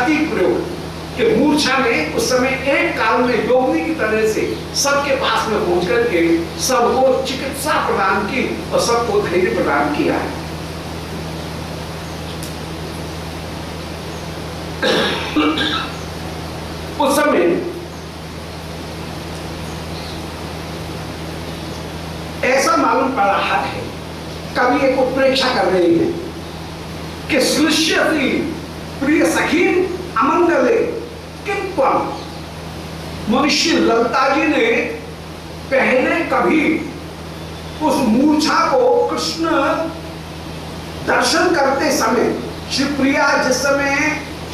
प्रतीक प्रयोग कि मूर्छा में उस समय एक काल में योगिनी की तरह से सबके पास में पहुंच करके सबको चिकित्सा प्रदान की और सबको धैर्य प्रदान किया है। उस समय ऐसा मालूम पड़ रहा है, कवि एक उत्प्रेक्षा कर रही है कि श्लिष्यति प्रिय सखी अमंगले किम। मनुष्य ललिता जी ने पहले कभी उस मूर्छा को कृष्ण दर्शन करते समय, श्री प्रिया जिस समय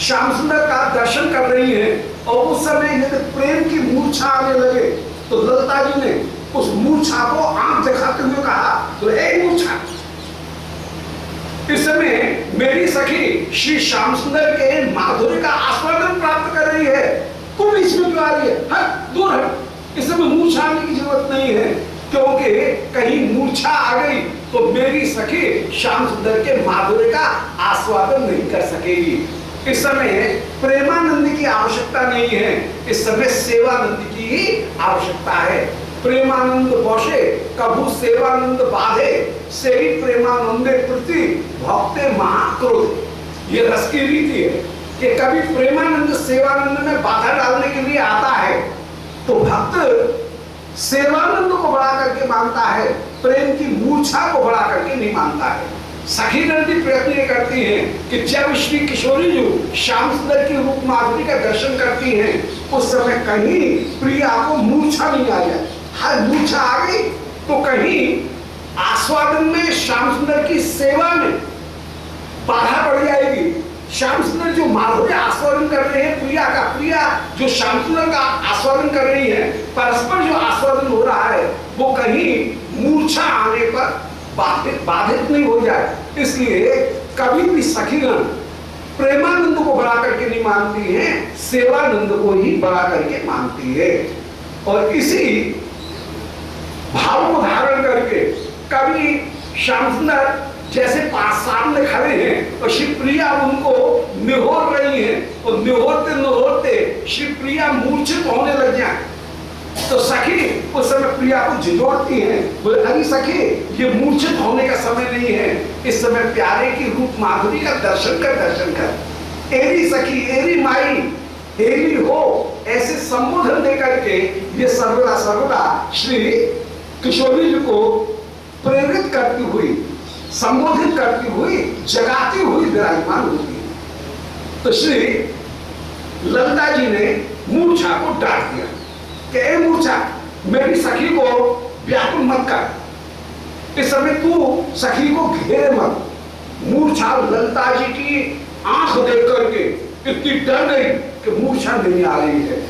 श्याम सुंदर का दर्शन कर रही है और उस समय यदि प्रेम की मूर्छा आने लगे तो ललिता जी ने उस मूर्छा को आंख दिखाते हुए कहा, तो ए मूर्छा, इस समय मेरी सखी श्री श्याम सुंदर के माधुर्य का आस्वादन प्राप्त कर रही है, तुम इसमें क्यों आ रही है? हट, दूर हट, इस समय मूर्छा आने की जरूरत नहीं है, क्योंकि कहीं मूर्छा आ गई तो मेरी सखी श्याम सुंदर के माधुर्य का आस्वादन नहीं कर सकेगी। इस समय प्रेमानंद की आवश्यकता नहीं है, इस समय सेवानंद की ही आवश्यकता है। प्रेमानंद बौशे कभू सेवानंद बाधे, से ही प्रेमानंदे प्रति भक्ते महाक्रोध। ये रस की रीति है कि कभी प्रेमानंद सेवानंद में बाधा डालने के लिए आता है तो भक्त सेवानंद को बढ़ा करके मानता है, प्रेम की मूर्छा को बढ़ा करके नहीं मानता है। सखी नंदी प्रयत्न ये करती हैं कि जब श्री किशोरी जी श्याम सुंदर की रूप माधुरी का दर्शन करती हैं उस समय कहीं प्रिया को मूर्छा नहीं आ जाए। हर मूर्छा आ गई तो कहीं आस्वादन में श्याम सुंदर की सेवा में बाधा पड़ जाएगी। श्याम सुंदर जो माधुर्य आस्वादन कर रहे हैं प्रिया का, प्रिया जो श्याम सुंदर का आस्वादन कर रही है, परस्पर जो आस्वादन हो रहा है वो कहीं मूर्छा आने पर बाधित नहीं हो जाए। इसलिए कभी भी सखीगण प्रेमानंद को बढ़ा करके नहीं मानती हैं, सेवानंद को ही बढ़ा करके मानती है। और इसी भाव को धारण करके कभी श्याम सुंदर जैसे पास सामने खड़े हैं और श्री प्रिया उनको निहोर रही है और निहोरते निहोरते श्री प्रिया मूर्छित होने लग जाए तो सखी उस समय प्रिया को झिझोड़ती है, बोले अरे सखी ये मूर्छित होने का समय नहीं है, इस समय प्यारे की रूप माधुरी का दर्शन कर। एरी सखी, एरी माई, एरी हो, ऐसे संबोधन दे करके ये सर्वदा श्री किशोरी जी को प्रेरित करती हुई, संबोधित करती हुई, जगाती हुई विराजमान होती है। तो श्री ललिता जी ने मूर्छा को डांट दिया कि ए मूर्छा, मेरी सखी को व्याकुल मत कर, इस समय तू सखी को घेरे मत। मूर्छा ललिता जी की आंख देख करके इतनी डर गई कि मूर्छा नहीं आ रही है,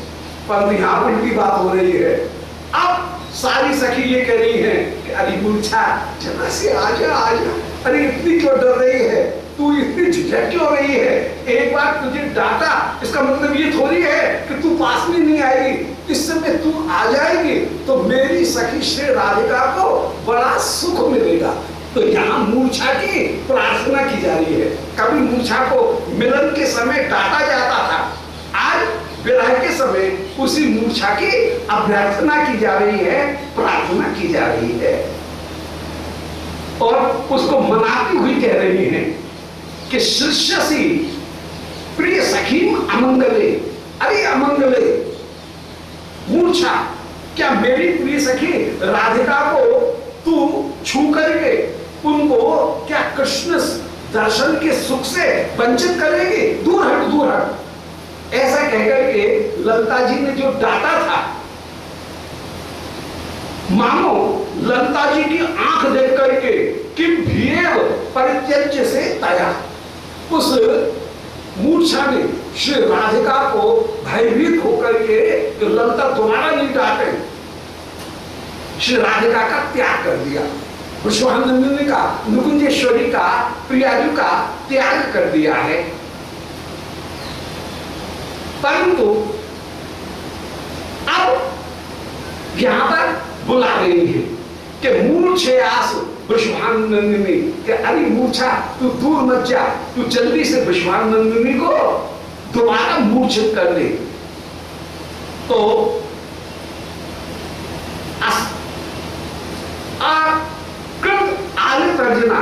पर यहां उल्टी बात हो रही है। अब सारी सखी ये कह रही है कि अरे मूर्छा जरा से आजा आजा, अरे इतनी क्यों डर रही है, तू इतनी झिझक क्यों रही है, एक बार तुझे डांटा इसका मतलब ये थोड़ी है कि तू पास में नहीं आएगी, इस समय तू आ जाएगी तो मेरी सखी श्री राधिका को बड़ा सुख मिलेगा। तो यहाँ मूर्छा की प्रार्थना की जा रही है। कभी मूर्छा को मिलन के समय डांटा जाता था, आज विरह के समय उसी मूर्छा की अभ्यर्थना की जा रही है, प्रार्थना की जा रही है और उसको मनाती हुई कह रही है कि शिष्यसी प्रिय सखीम अमंगले। अरे अमंगले मूर्छा, क्या मेरी प्रिय सखी राधिका को तू छू करके उनको क्या कृष्ण दर्शन के सुख से वंचित करेगी? दूर हट, दूर हट। ऐसा कहकर के ललिता जी ने जो डांटा था, मानो ललिता जी की आंख देख करके कि भीव परित्यज्य से तया, उस मूर्छा ने श्री राधिका को भयभीत होकर के कि ललिता दोबारा नहीं डांटे, श्री राधिका का त्याग कर दिया, विश्वानंदिनी का, नुकुंजेश्वरी का, प्रियाजू का त्याग कर दिया है। परंतु अब यहां पर बुला रही है कि मूर्छे आस विश्वानंदिनी, कि अरे मूर्छा तू दूर मत जा, तू जल्दी से विश्वानंदिनी को दोबारा मूर्छित कर दे। तो अकृत आले तर्जना,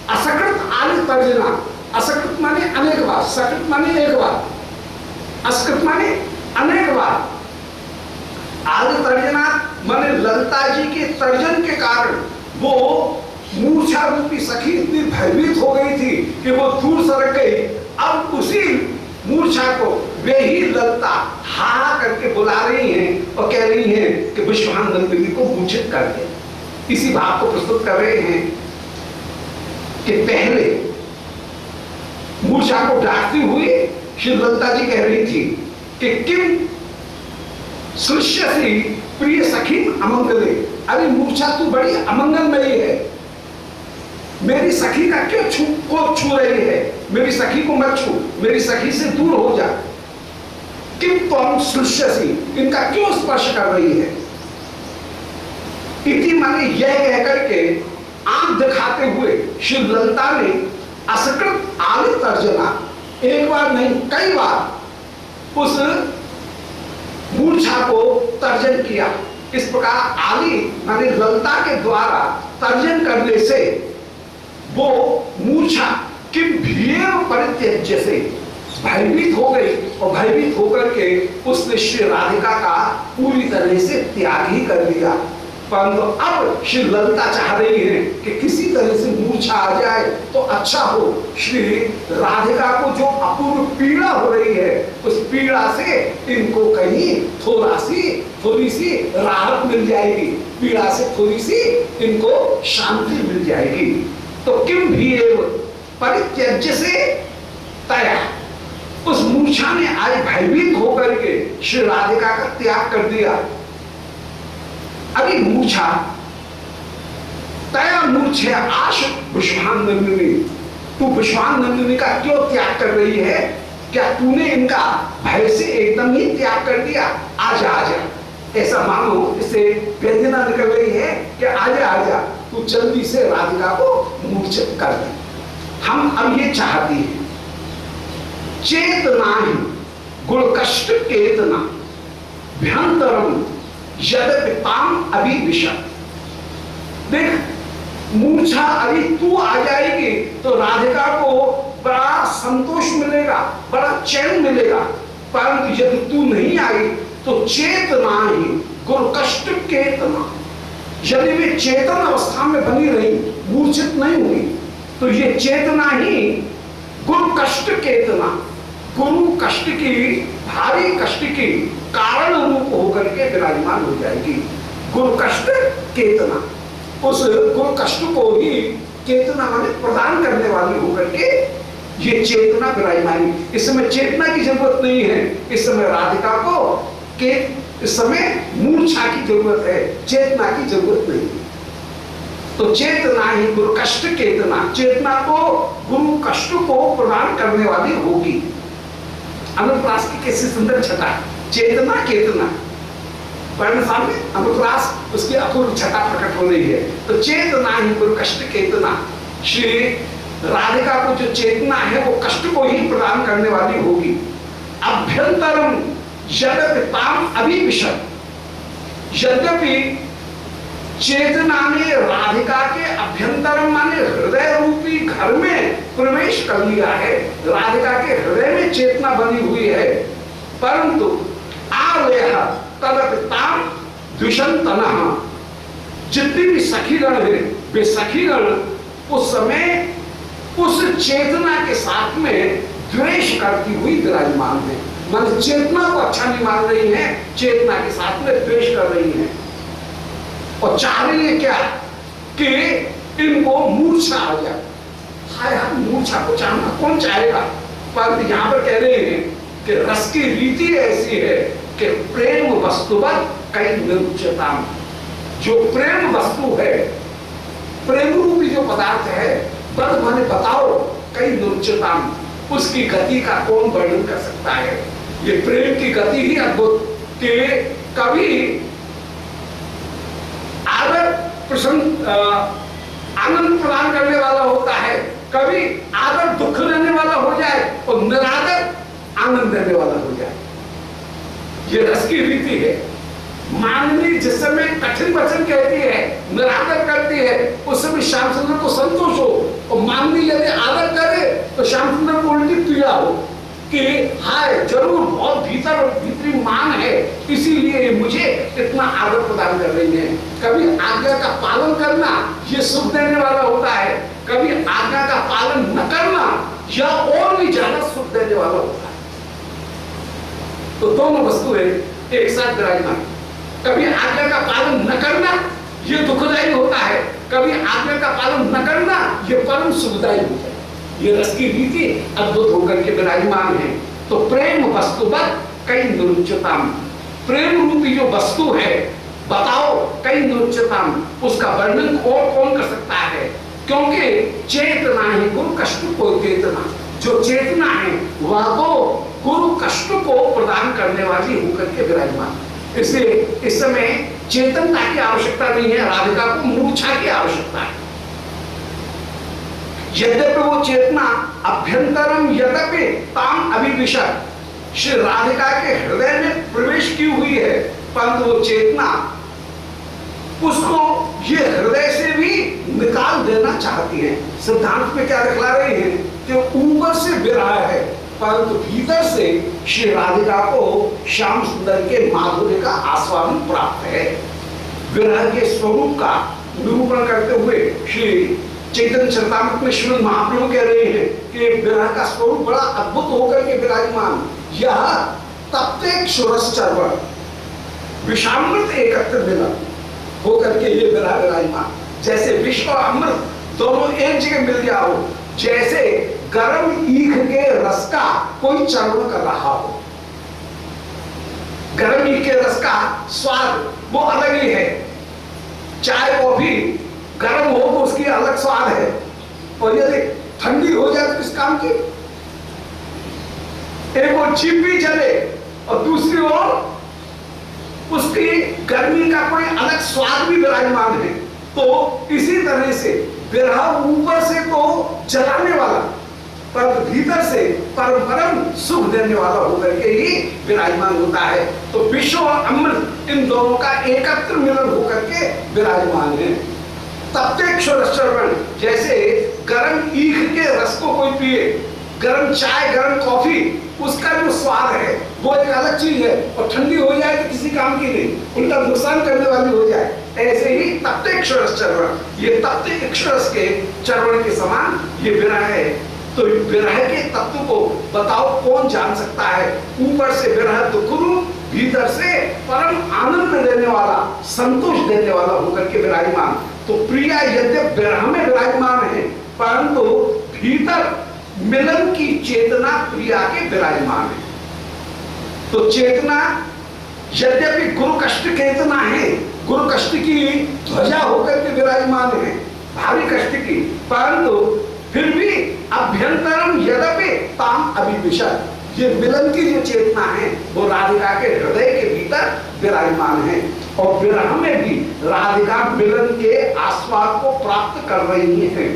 असकृत आले तर्जना। असकृत माने अनेक बार, सकृत माने एक बार, असकृत माने अनेक बार। आले तर्जना माने ललिता जी के तर्जन के कारण वो मूर्छा रूपी सखी इतनी भयभीत हो गई थी कि वो दूर सरक गई। अब उसी मूर्छा को वे ही ललिता हा करके बुला रही हैं और कह रही हैं कि विश्वानंदिनी को मूर्छित कर दे। इसी भाव को प्रस्तुत कर रहे हैं कि पहले मूर्छा को डांटती हुई श्री ललिता जी कह रही थी कि किम सुष्यसी प्रिय सखी अमंगले। अरे मूर्छा तू बड़ी अमंगलमयी है, मेरी सखी का क्यों छू रही है, मेरी सखी को मत छू, मेरी सखी से दूर हो जा। किम त्वं सुष्यसी, इनका क्यों स्पर्श कर रही है। इति माने यह कहकर के आंख दिखाते हुए श्री ललिता ने असकृत आले तर्जना, एक बार नहीं कई बार उस मूर्छा को तर्जन किया। इस प्रकार आली माने ललिता के द्वारा तर्जन करने से वो मूर्छा किम भीम परित्यज्य से भयभीत हो गई और भयभीत होकर के उसने श्री राधिका का पूरी तरह से त्याग ही कर दिया। परंतु अब श्री ललिता चाह रही है कि किसी तरह से मूर्छा आ जाए तो अच्छा हो। श्री राधिका को जो अपूर्व पीड़ा हो रही है उस पीड़ा से इनको कहीं थोड़ी सी राहत मिल जाएगी, पीड़ा से थोड़ी सी इनको शांति मिल जाएगी। तो किम भी परित्यज्य से तया, उस मूर्छा ने आज भयभीत होकर के श्री राधिका का त्याग कर दिया। अभी मूर्छा तया मूर्छे आश विश्वानंदिनी, तू विश्वानंदिनी का क्यों त्याग कर रही है, क्या तूने इनका भय से एकदम ही त्याग कर दिया। आजा आजा, ऐसा मानो इससे वेदना निकल रही है कि आजा आजा तू जल्दी से राधिका को मूर्छित कर दे। हम अब ये चाहती हैं चेतना ही गुण कष्ट केतना भ्यंतरम यद्यताम अभिविशत। देख मूर्छा अभी तू आ जाएगी तो राधिका को बड़ा संतोष मिलेगा, बड़ा चैन मिलेगा, परंतु यदि तू नहीं आई तो चेतना ही गुण कष्ट केतना, यदि वे चेतन अवस्था में बनी रही मूर्छित नहीं हुई तो ये चेतना ही गुरु कष्ट केतना, गुरु कष्ट की भारी कष्ट की कारण रूप होकर के विराजमान हो जाएगी। गुरु कष्ट केतना, उस गुरु कष्ट को ही चेतना माने प्रदान करने वाली होकर के ये चेतना विराजमानी। इस समय चेतना की जरूरत नहीं है, इस समय राधिका को के इस समय मूर्छा की जरूरत है, चेतना की जरूरत नहीं। तो चेतना ही गुरु कष्ट केतना, चेतना को गुरु कष्ट को प्रदान करने वाली होगी। अनुप्रास की कैसी सुंदर छटा, चेतना केतना, वर्ण सामने अनुप्रास उसकी अपूर्व छटा प्रकट हो रही है। तो चेतना ही गुरु कष्ट केतना, श्री राधिका को जो चेतना है वो कष्ट को ही प्रदान करने वाली होगी। अभ्यंतरम यद्यताम अभिविशत, यद्यपि चेतना ने राधिका के अभ्यंतरम माने हृदय रूपी घर में प्रवेश कर लिया है, राधिका के हृदय में चेतना बनी हुई है, परंतु आलेह तदपिताम द्विषंतनः, जितनी भी सखीगण है वे सखीगण उस समय उस चेतना के साथ में द्वेष करती हुई विराजमान है। मन चेतना को अच्छा नहीं मान रही है, चेतना के साथ में द्वेष कर रही है और चाह रही है क्या कि इनको मूर्छा आ जाए। हाय हाय, मूर्छा को चाहना कौन चाहेगा, पर यहाँ पर कह रहे हैं कि रस की रीति ऐसी है कि प्रेम वस्तुवत कई निरुच्यता, जो प्रेम वस्तु है, प्रेम रूपी जो पदार्थ है, बस माने बताओ कई निरुच्यता, उसकी गति का कौन वर्णन कर सकता है। ये प्रेम की गति ही अद्भुत कि कभी आदर प्रसन्न आनंद प्रदान करने वाला होता है, कभी आदर दुख देने वाला हो जाए और निरादर आनंद देने वाला हो जाए। ये रस की रीति है। मानवी जिस समय कठिन वचन कहती है, निरादर करती है, उस समय श्याम सुंदर को संतोष हो, और मानवी यदि आदर करे तो श्याम सुंदर को उल्टी पीड़ा हो कि हाय जरूर बहुत भीतरी मान है, इसीलिए मुझे इतना आदर प्रदान कर रही है। कभी आज्ञा का पालन करना ये सुख देने वाला होता है, कभी आज्ञा का पालन न करना यह और भी ज्यादा सुख देने वाला होता है। तो दोनों वस्तुएं एक साथ विराजमान। कभी आज्ञा का पालन न करना ये दुखदायी होता है, कभी आज्ञा का पालन न करना ये परम सुखदायी होता है। ये रस की रीति अद्भुत होकर के विराजमान है। तो प्रेम वस्तुवत कई निरुच्यताम, प्रेम रूपी जो वस्तु है, बताओ कई निरुच्यताम, उसका वर्णन और कौन कर सकता है? क्योंकि चेतना ही गुरु कष्ट को चेतना, जो चेतना है वह तो गुरु कष्ट को प्रदान करने वाली होकर के विराजमान। इसलिए इस समय चेतनता की आवश्यकता नहीं है, राधिका को मूर्छा की आवश्यकता है। यद्यपि वो चेतना अभ्यंतरम यद्यपि ताम अभिविशत, श्री राधिका के हृदय में प्रवेश की हुई है, परंतु वो चेतना उसको ये हृदय से भी निकाल देना चाहती है। सिद्धांत में क्या दिखला रही है कि ऊपर से विरह है, परंतु भीतर से श्री राधिका को श्याम सुंदर के माधुर्य का आस्वादन प्राप्त है। विरह के स्वरूप का निरूपण करते हुए श्री चैतन्य चरितामृत में श्रीमद् महाप्रभु कह रहे हैं कि विरह का स्वरूप बड़ा अद्भुत होकर के विराजमान। यह तप्ते क्षुरस चर्वण विषामृत एकत्र मिलन होकर के ये विरह विराजमान। जैसे विष और अमृत दोनों एक जगह मिल गया हो, जैसे गर्म ईख के रस का कोई चर्वण कर रहा हो। गर्म ईख के रस का स्वाद वो अलग ही है। चाय कॉफी गर्म हो तो उसकी अलग स्वाद है, और यदि ठंडी हो जाए तो किस काम की? एक और जीभ भी जले और दूसरी ओर उसकी गर्मी का कोई अलग स्वाद भी विराजमान है। तो इसी तरह से विरह ऊपर से तो जलाने वाला, पर भीतर से परम सुख देने वाला होकर के ही विराजमान होता है। तो विष और अमृत इन दोनों का एकत्र मिलन होकर के विराजमान है। तप्तेक्षुरश्चर्वण, जैसे गर्म ईख के रस को कोई पिए, गर्म चाय गर्म कॉफी, उसका जो स्वाद है वो एक अलग चीज है, और ठंडी हो जाए तो किसी काम की नहीं, उल्टा नुकसान करने वाली हो जाए। ऐसे ही तप्तेक्षुरस चर्वण, ये तप्तेक्षुरस के चर्वण के समान ये विरह है। तो विरह के तत्व को बताओ कौन जान सकता है? ऊपर से विरह दुख रूप, भीतर से परम आनंद देने वाला, संतोष देने वाला होकर के विराजमान। तो प्रिया यद्यप विरह में विराजमान है, परंतु भीतर मिलन की चेतना प्रिया के विराजमान है। तो चेतना यद्यपि गुरु कष्ट चेतना है, गुरु कष्ट की ध्वजा होकर के विराजमान है, भारी कष्ट की, परंतु फिर भी अभ्यंतरम यद्यपि ताम अभिविशत, ये मिलन की जो चेतना है वो राधिका के हृदय के भीतर विराजमान है। और विरह में भी राधिका मिलन के आस्वाद को प्राप्त कर रही है,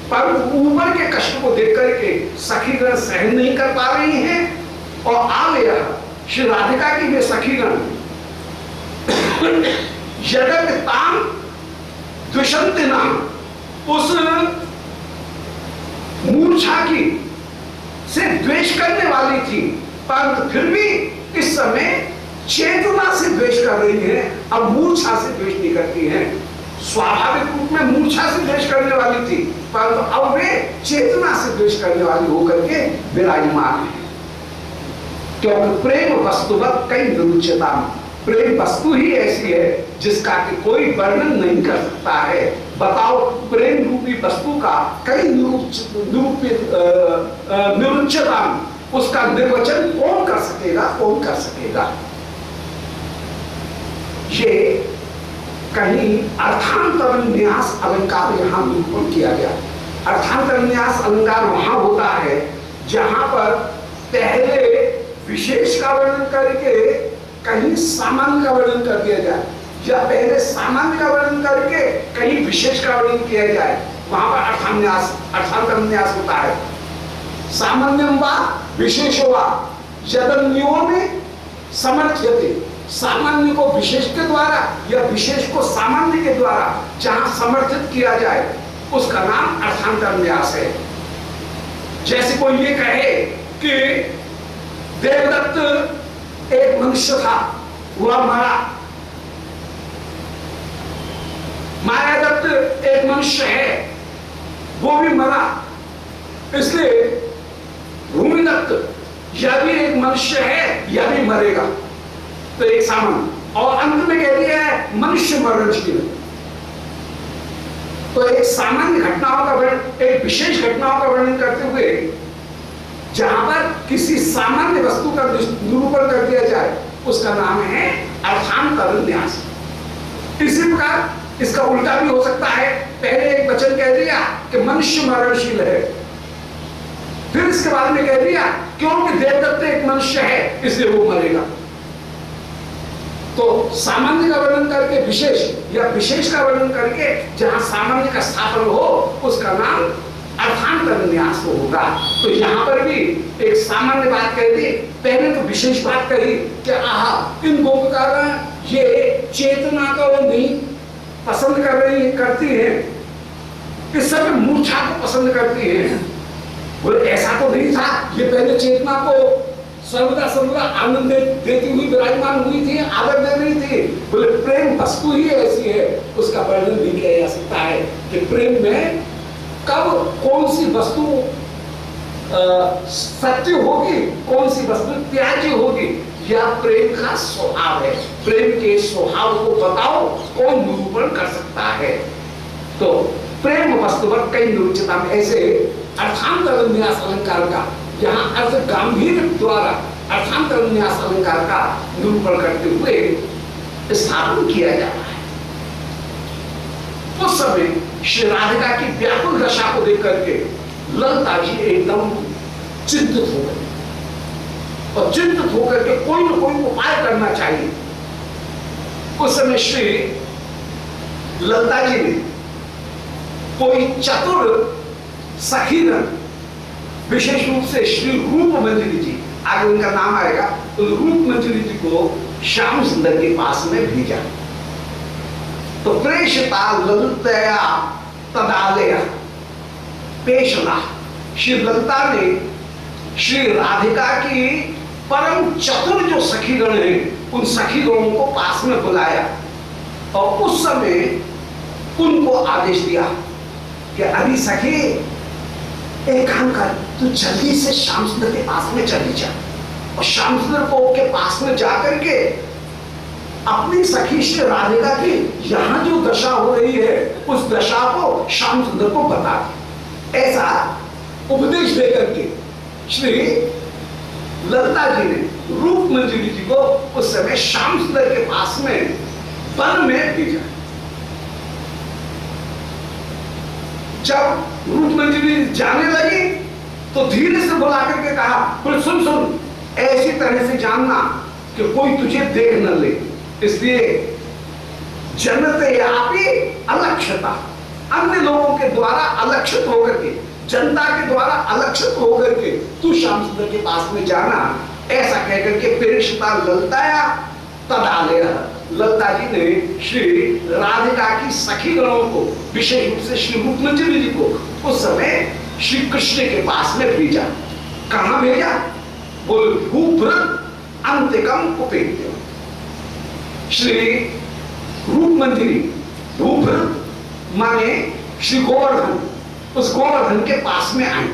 पर ऊपर के कष्ट को देख करके सखीगण सहन नहीं कर पा रही हैं। और आ गया श्री राधिका की वे सखीगण यद्यपि ताम द्विषन्ति नाम, उस मूर्छा की से द्वेष करने वाली थी, परंतु फिर भी इस समय चेतना से द्वेष कर रही है, अब मूर्छा से द्वेष नहीं करती है। स्वाभाविक रूप में मूर्छा से द्वेष करने वाली थी, परंतु अब वे चेतना से द्वेष करने वाली होकर के विराजमान है। क्योंकि प्रेम वस्तुवत कई निरुच्यता, प्रेम वस्तु ही ऐसी है जिसका कि कोई वर्णन नहीं कर सकता है। बताओ प्रेम रूपी वस्तु का कई निरुच्यता, उसका निर्वचन कौन कर सकेगा? कौन कर सकेगा? ये कहीं अर्थांतर न्यास अलंकार यहां निरूपण किया गया। अर्थांतर न्यास अलंकार वहां होता है जहां पर पहले विशेष का वर्णन करके कहीं सामान्य का वर्णन कर दिया जाए, या पहले सामान्य का वर्णन करके कहीं विशेष का वर्णन किया जाए, वहां पर अर्थान्यास अर्थांतर न्यास होता है। सामान्यम वा विशेषो वा, यदन्यो में समर्थ्यते, सामान्य को विशेष के द्वारा या विशेष को सामान्य के द्वारा जहां समर्थित किया जाए उसका नाम अर्थांतर न्यास है। जैसे कोई ये कहे कि देवदत्त एक मनुष्य था, वह मरा, मायादत्त एक मनुष्य है, वो भी मरा, इसलिए भूमिदत्त यह भी एक मनुष्य है, यह भी मरेगा, तो एक सामान्य। और अंत में कह दिया है मनुष्य मरणशील। तो एक सामान्य घटनाओं का वर्णन, एक विशेष घटनाओं का वर्णन करते हुए जहां पर किसी सामान्य वस्तु का निरूपण कर दिया जाए उसका नाम है अर्थांतर न्यास। इसी प्रकार इसका उल्टा भी हो सकता है। पहले एक वचन कह दिया कि मनुष्य मरणशील है, फिर इसके बाद में कह दिया क्योंकि देवदत्त एक मनुष्य है इसलिए वो मरेगा। तो सामान्य का वर्णन करके विशेष या विशेष का वर्णन करके जहां सामान्य का स्थापन हो उसका नाम अर्थांतर न्यास होगा। तो यहां पर भी एक सामान्य बात कह दी, पहले तो विशेष बात कही कि आहा इन गोपिकाएं ये चेतना को नहीं पसंद कर रही करती है, इस समय मूर्छा को पसंद करती है। बोले ऐसा तो नहीं था, ये पहले चेतना को सर्वदा सर्वदा आनंद देती हुई विराजमान हुई थी, आदर दे रही थी। बोले प्रेम वस्तु ही ऐसी है, उसका वर्णन भी किया जा सकता है कि प्रेम में कब कौन सी वस्तु सत्य होगी, कौन सी वस्तु त्याज्य होगी, यह प्रेम का स्वभाव है। प्रेम के स्वभाव को बताओ कौन निरूपण कर सकता है। तो प्रेम वस्तुवत कई निरूचिता में ऐसे अर्थांतर न्यास अलंकार का यहाँ अर्थ गंभीर द्वारा अर्थांतर न्यास अलंकार का निरूपण करते हुए स्थापन किया जा रहा है। उस समय श्री राधिका की व्याकुल दशा को देख करके ललिता जी एकदम चिंतित हो गई और चिंतित होकर के कोई न कोई उपाय करना चाहिए। उस समय श्री ललिता जी ने कोई चतुर सखीगण, विशेष रूप से श्री रूप मंजरी जी, आगे उनका नाम आएगा, तो रूप मंजरी जी को श्याम सुंदर के पास में भेजा। तो प्रेषिता ललितया तदालया पेशना, श्री ललिता ने श्री राधिका की परम चतुर जो सखीगण है उन सखीगणों को पास में बुलाया और उस समय उनको आदेश दिया कि अरे सखी एक काम कर, तू जल्दी से श्याम सुंदर के पास में चली जा और श्याम सुंदर को के पास में जाकर के अपनी सखी श्री राधिका की यहां जो दशा हो रही है उस दशा को श्याम सुंदर को बता दे। ऐसा उपदेश देकर के श्री ललिता जी ने रूप मंजरी जी को उस समय श्याम सुंदर के पास में वन में भेजा। जब रूप मंजरी जाने लगी तो धीरे से बुला करके कहा, बोले सुन सुन, ऐसी तरह से जानना कि कोई तुझे देख न ले, इसलिए जनते आपी अलक्षता, अन्य लोगों के द्वारा अलक्षित होकर के, जनता के द्वारा अलक्षित होकर के तू श्याम सुंदर के पास में जाना। ऐसा कहकर के प्रेषिता ललिताया तदालया, ललिता जी ने श्री राधिका की सखी गणों को, विशेष रूप से श्री रूप मंजरी जी को उस समय श्री कृष्ण के पास में भेजा। कहां भेजा? बोल भूभृत अंतिकम उपेत्य। श्री रूप मंजरी भूभृत माने श्री गोवर्धन, उस गोवर्धन के पास में आई।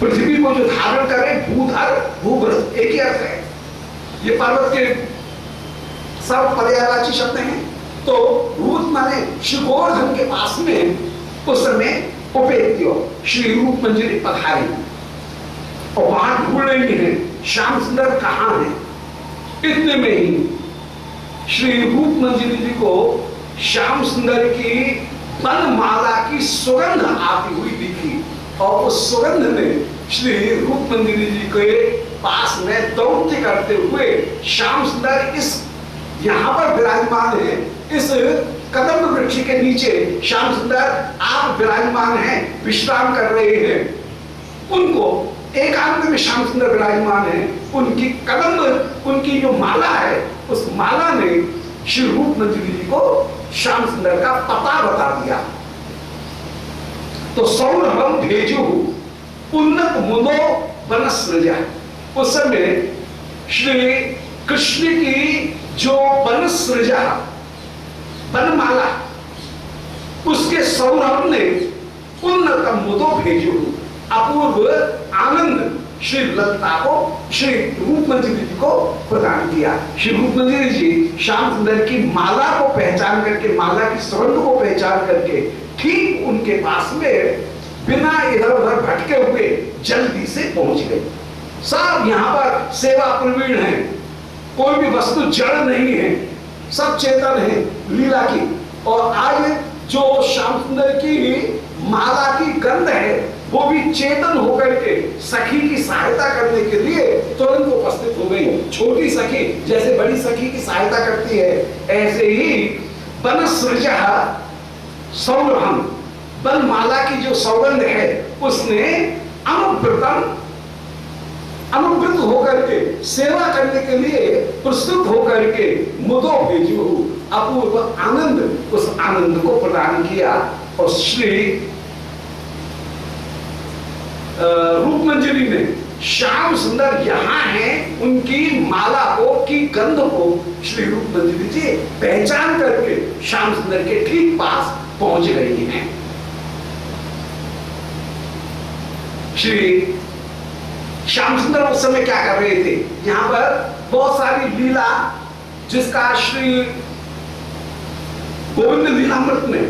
पृथ्वी को जो धारण करे, भूधर भूभृत एक ही अर्थ है, ये पर्वत के सब पर्यायवाची शब्द हैं। तो भूत माने श्री गोवर्धन के पास में उस समय उपेत्यो श्री रूप मंजरी पधारी और वहां ढूंढ रही है श्याम सुंदर कहां है। इतने में ही श्री रूप मंजरी जी को श्याम सुंदर की वनमाला की सुगंध आती हुई दिखी और उस सुगंध ने श्री रूप मंजरी जी के पास में दौड़ते करते हुए श्याम सुंदर इस यहां पर विराजमान है, इस कदम वृक्ष के नीचे श्याम सुंदर आप विराजमान हैं, विश्राम कर रहे हैं, उनको एकांत में श्याम सुंदर विराजमान है। उनकी कदम, उनकी जो माला है, उस माला ने श्री रूप मंजरी जी को श्याम सुंदर का पता बता दिया। तो सौरभम भेजो उन्नत मुदो वनस्रजा। उस समय श्री कृष्ण की जो वनस्रजा, वनमाला, उसके सौरभ ने उन्नत मुदो भेजो, अपूर्व आनंद श्री ललिता को, श्री रूप मंजरी जी को प्रदान किया। श्री रूप मंजरी जी श्याम सुंदर की माला को पहचान करके, माला की सुगंध को पहचान करके ठीक उनके पास में बिना इधर उधर भटके हुए जल्दी से पहुंच गए। सब यहाँ पर सेवा प्रवीण है, कोई भी वस्तु जड़ नहीं है, सब चेतन है लीला की। और आज जो श्याम सुंदर की माला की गंध है वो भी चेतन होकर के सखी की सहायता करने के लिए तुरंत उपस्थित हो गई। छोटी सखी जैसे बड़ी सखी की सहायता करती है, ऐसे ही वनस्रजा सौरभम, वनमाला की जो सौगंध है उसने अनुवृत होकर के सेवा करने के लिए प्रस्तुत होकर के मुदो भेजो, अपूर्व आनंद, उस आनंद को प्रदान किया। और श्री रूप मंजरी ने श्याम सुंदर यहाँ है उनकी माला को, की गंध को श्री रूप मंजरी जी पहचान करके श्याम सुंदर के ठीक पास पहुंच गई हैं। श्री श्याम सुंदर उस समय क्या कर रहे थे, यहाँ पर बहुत सारी लीला जिसका श्री गोविंद लीलामृत में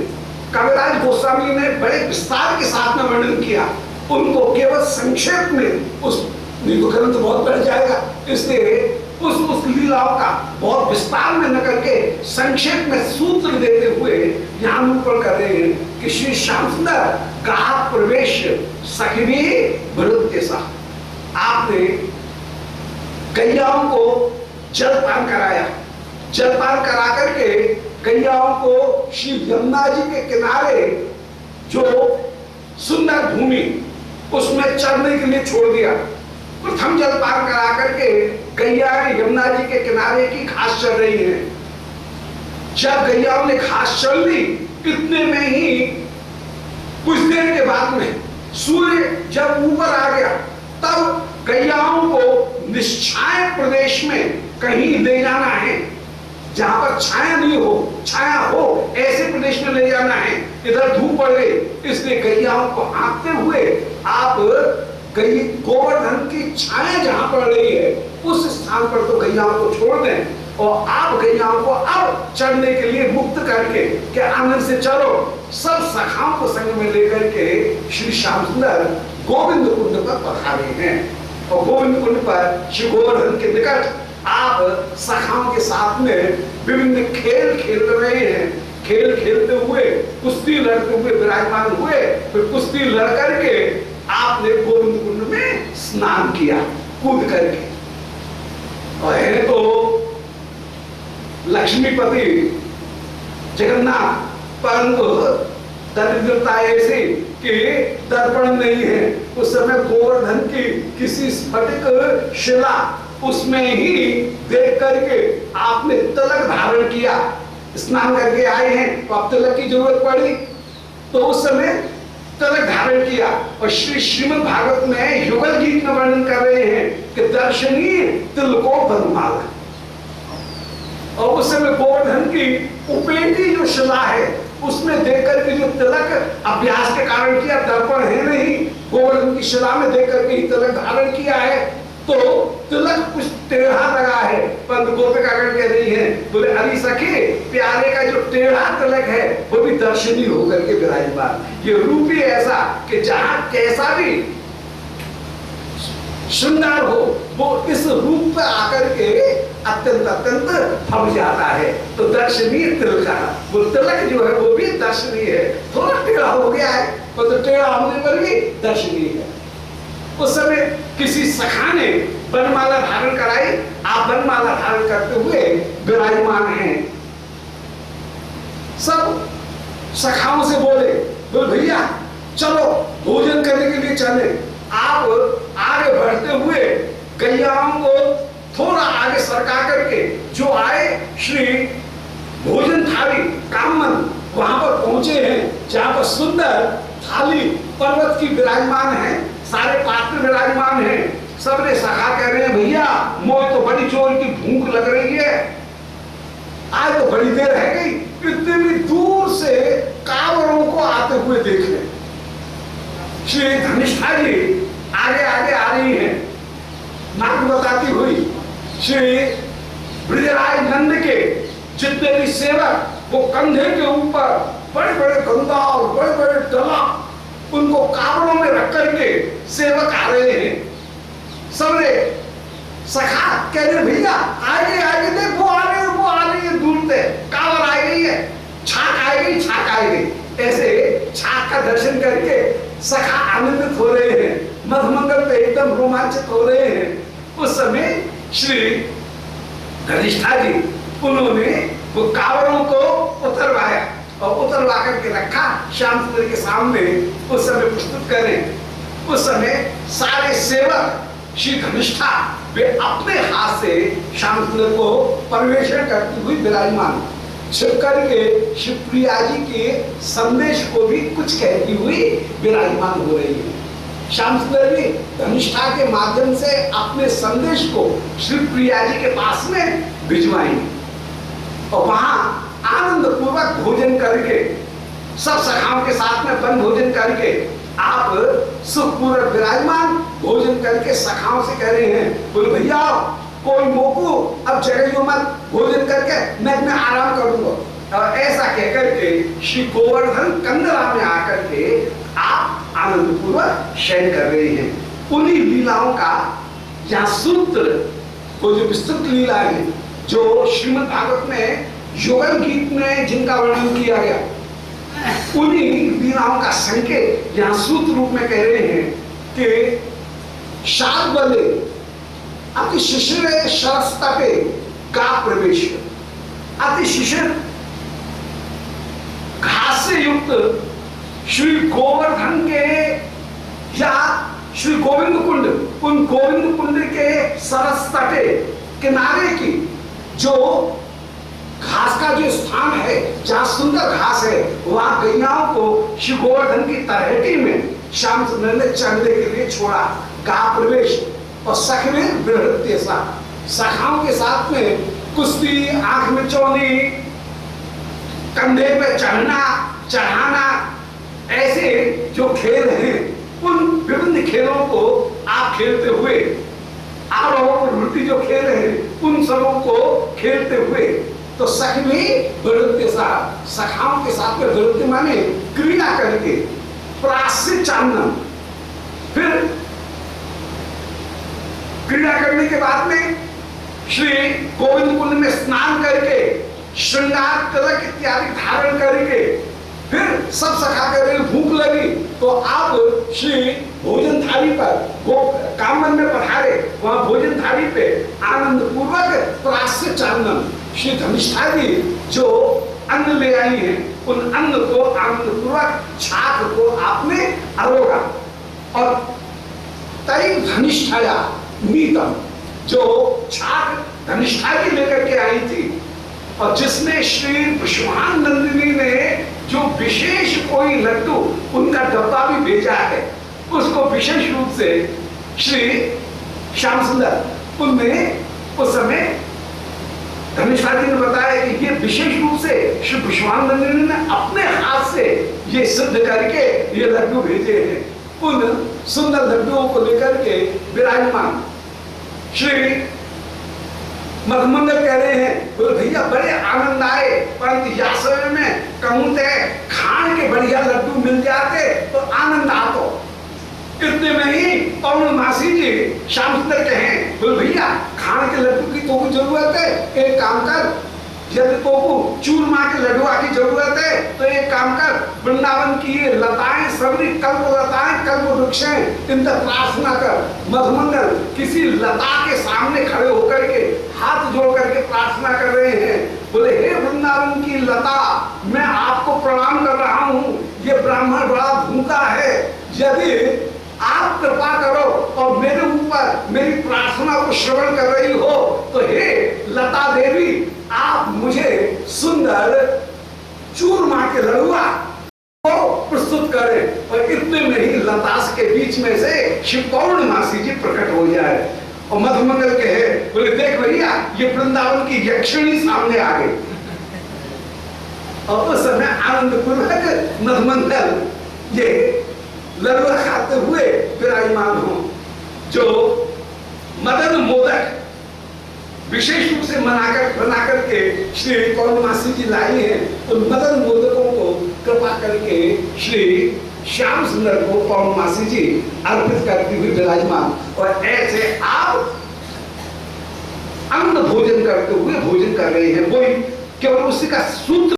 कविराज गोस्वामी ने बड़े विस्तार के साथ में वर्णन किया, उनको केवल संक्षेप में, उस ग्रंथ बहुत बढ़ जाएगा, इसलिए उस लीलाओं का बहुत विस्तार में न करके संक्षेप में सूत्र देते हुए यहाँ निरूपण कर रहे हैं कि श्री श्याम सुंदर ग्राहक प्रवेश सखी विरुद्ध सा, आपने गैयाओं को जलपान कराया, जलपान करा करके गैयाओं को श्री यमुना जी के किनारे जो सुंदर भूमि उसमें चरने के लिए छोड़ दिया। प्रथम जलपान करा करके गैया यमुना जी के किनारे की घास चल रही है। जब गैयाओं ने घास चल ली, इतने में ही कुछ देर के बाद में सूर्य जब ऊपर आ गया, तब गैयाओं को निश्छाय प्रदेश में कहीं ले जाना है, जहां पर छाया नहीं हो, छाया हो ऐसे प्रदेश में ले जाना है। इधर धूप पड़ गई, इसलिए गैयाओं को हाँकते हुए आप गोवर्धन की छाया जहां पड़ रही है उस स्थान पर तो गैयाओं को छोड़ दें और आप गैयाओं को अब चढ़ने के लिए मुक्त करके के आनंद से चलो। सब सखाओं को संग में लेकर के श्री श्याम सुंदर गोविंद कुंड पर पधारे हैं और गोविंद कुंड पर श्री गोवर्धन के निकट आप सखाओं के साथ में विभिन्न खेल खेल रहे हैं। खेल खेलते हुए, कुश्ती लड़ते हुए विराजमान हुए, फिर कुश्ती लड़ करके आपने गोविंद कुंड में स्नान किया कूद करके। और है तो लक्ष्मीपति जगन्नाथ, परंतु दरिद्रता ऐसी कि दर्पण नहीं है। उस समय गोवर्धन की किसी स्फटिक शिला उसमें ही देख करके आपने तिलक धारण किया। स्नान करके आए हैं तो अब तिलक की जरूरत पड़ी, तो उस समय तिलक धारण किया। और श्री श्रीमद् भागवत में युगल गीत में वर्णन कर रहे हैं कि दर्शनीय तिलको वनमाला। और उस समय गोवर्धन की उपेटी जो शिला है उसमें देखकर के जो तिलक अभ्यास के कारण किया, दर्पण है नहीं, गोवर्धन की शिला में देख करके ही तिलक धारण किया है, तो तिलक कुछ टेढ़ा लगा है। परंतु गोपिका कह रही है, बोले अरे सखी, प्यारे का जो टेढ़ा तिलक है वो भी दर्शनीय होकर के विराजमान। ये रूप ही ऐसा कि जहां कैसा भी श्रृंगार हो वो इस रूप पर आकर के अत्यंत अत्यंत फब जाता है। तो दर्शनीय तिलक, वो तिलक जो है वो भी दर्शनीय है। थोड़ा टेढ़ा हो गया है तो टेढ़ा होने पर भी दर्शनीय है। उस समय किसी सखा ने वनमाला धारण कराई, आप वनमाला धारण करते हुए विराजमान हैं। सब सखाओं से बोले भैया चलो भोजन करने के लिए चले। आप आगे बढ़ते हुए गैयाओं को थोड़ा आगे सरका करके जो आए श्री भोजन थाली कामन वहां पर पहुंचे हैं, जहां पर सुंदर थाली पर्वत की विराजमान है, सारे पात्र विराजमान हैं। सबने सखा कह रहे हैं भैया मोह तो बड़ी जोर की भूख लग रही है, आज तो बड़ी देर रह गई, इतने भी दूर से कांवरों को आते हुए देख ले। श्री धनिष्ठा जी आगे आगे आ रही हैं, नाक बताती हुई। श्री ब्रजराज नंद के जितने भी सेवक वो कंधे के ऊपर बड़े बड़े गंगा और बड़े बड़े डला उनको कावड़ों में रख करके सेवक आ रहे हैं। सबने सखा कह रहे भैया आगे आगे देख वो आ रही है दूर से, कांवर आ गई है, छाक आ गई, छाक आ गई। ऐसे छाक का दर्शन करके सखा आनंदित हो रहे हैं, मधुमंगल पे एकदम रोमांचित हो रहे हैं। उस समय श्री धनिष्ठा जी उन्होंने वो कावड़ों को उतरवाया और उतरवा करके रखा श्याम सुंदर के सामने। उस समय प्रस्तुत करें, उस समय सारे सेवक श्री धनिष्ठा वे अपने हाथ से श्याम सुंदर को परिवेषण करती हुई विराजमान, छिप करके शिवप्रिया जी के संदेश को भी कुछ कहती हुई विराजमान हो रही है। श्याम सुंदर भी धनिष्ठा के माध्यम से अपने संदेश को शिवप्रिया जी के पास में भिजवाएंगे और वहां आनंद पूर्वक भोजन करके सब सखाओं के साथ में वन भोजन करके आप सुखपूर्वक विराजमान भोजन करके सखाओं से कह रहे हैं बोले भैया कोई मोकू अब जगह मत, भोजन करके मैं आराम करूंगा। और ऐसा कहकर के श्री गोवर्धन कंदरा में आकर के आप आनंद पूर्वक शयन कर रहे हैं। उन्हीं लीलाओं का यहाँ सूत्र को जो विस्तृत लीला है जो श्रीमद् भागवत में युगल गीत में जिनका वर्णन किया गया, उन्हीं लीलाओं का संकेत यहाँ सूत्र रूप में कह रहे हैं कि शाद बले अति शिशिर शरस्ता पे का प्रवेश, अति शिशिर घास से युक्त श्री गोवर्धन के या श्री गोविंद कुंड, उन गोविंद कुंड के सरस तटे किनारे की जो घास का जो स्थान है जहां सुंदर घास है, वहां गैयाओं को श्री गोवर्धन की तलहटी में श्याम सुंदर ने चढ़ने के लिए छोड़ा। कहा प्रवेश और सख में बृहत्य सा, सखाओं के साथ में कुश्ती, आंख में चौनी, कंधे पे चढ़ना चढ़ाना, ऐसे जो खेल हैं उन विभिन्न खेलों को आप खेलते हुए, आरोह वृत्ति जो खेल हैं उन सबों को खेलते हुए, तो सख में वृत्ति साहब सखाओं के साथ में वृत्ति माने क्रीड़ा करके प्राश्य चांदन, फिर क्रीड़ा करने के बाद में श्री गोविंद कुंड में स्नान करके श्रृंगार तिलक इत्यादि धारण करके फिर सब सखा कर भूख लगी तो आप श्री भोजन थाली पर कामन में पधारे, वहां भोजन थाली पे आनंद पूर्वक प्राश्य चांदन श्री धनिष्ठा जी जो अन्न ले आई हैं उन अन्न को आनंद पूर्वक छाक को आपने अरोगा और तई धनिष्ठाया मीतम, जो छाक धनिष्ठा जी लेकर के आई थी और जिसमें श्री पुष्पान नंदिनी ने जो विशेष कोई लड्डू उनका डब्बा भी भेजा है, उसको विशेष रूप से श्री श्याम सुंदर उनने उस समय धनिष्ठा जी ने बताया कि ये विशेष रूप से श्री पुष्पान नंदिनी ने अपने हाथ से ये सिद्ध करके ये लड्डू भेजे हैं। उन सुंदर लड्डुओं को लेकर के विराजमान श्री मधुमंगल कह रहे हैं बोले भैया बड़े आनंद आए, परंतु या समय में कहूं थे खान के बढ़िया लड्डू मिल जाते तो आनंद आता। इतने में ही पौर्णमासी जी श्याम सुंदर कहे बोले भैया खान के लड्डू की तो जरूरत है, एक काम कर, यदि तो चूरमा के लड्डुआ की जरूरत है तो एक काम कर, वृंदावन की ये लताएं सबरी कल्प लताएं कल्प वृक्ष इन तक प्रार्थना कर। मधुमंगल किसी लता के सामने खड़े होकर के हाथ जोड़ करके प्रार्थना कर रहे हैं, बोले हे वृंदावन की लता मैं आपको प्रणाम कर रहा हूँ, ये ब्राह्मण बड़ा भूखा है, यदि आप कृपा करो और मेरे को श्रवण कर रही हो तो हे लता देवी, आप मुझे सुंदर चूरमा के लड़ुआ को प्रस्तुत करें। और इतने में ही लतास के बीच में से शिव पौर्णमासी जी प्रकट हो जाए और मधुमंगल कहे, बोले देख भैया ये वृंदावन की यक्षिणी सामने आ गई। और उस समय आनंद पूर्वक मधुमंगल ये लड़ुआ खाते हुए विराजमान हो। जो मदन मोदक विशेष रूप से बना करके श्री पौर्णमासी जी लाई हैं, तो मदन मोदकों को कृपा करके श्री श्याम सुंदर को पौर्णमासी जी अर्पित करती हुई विराजमान। और ऐसे आप अन्न भोजन करते हुए भोजन कर रहे हैं, वही केवल उसी का सूत्र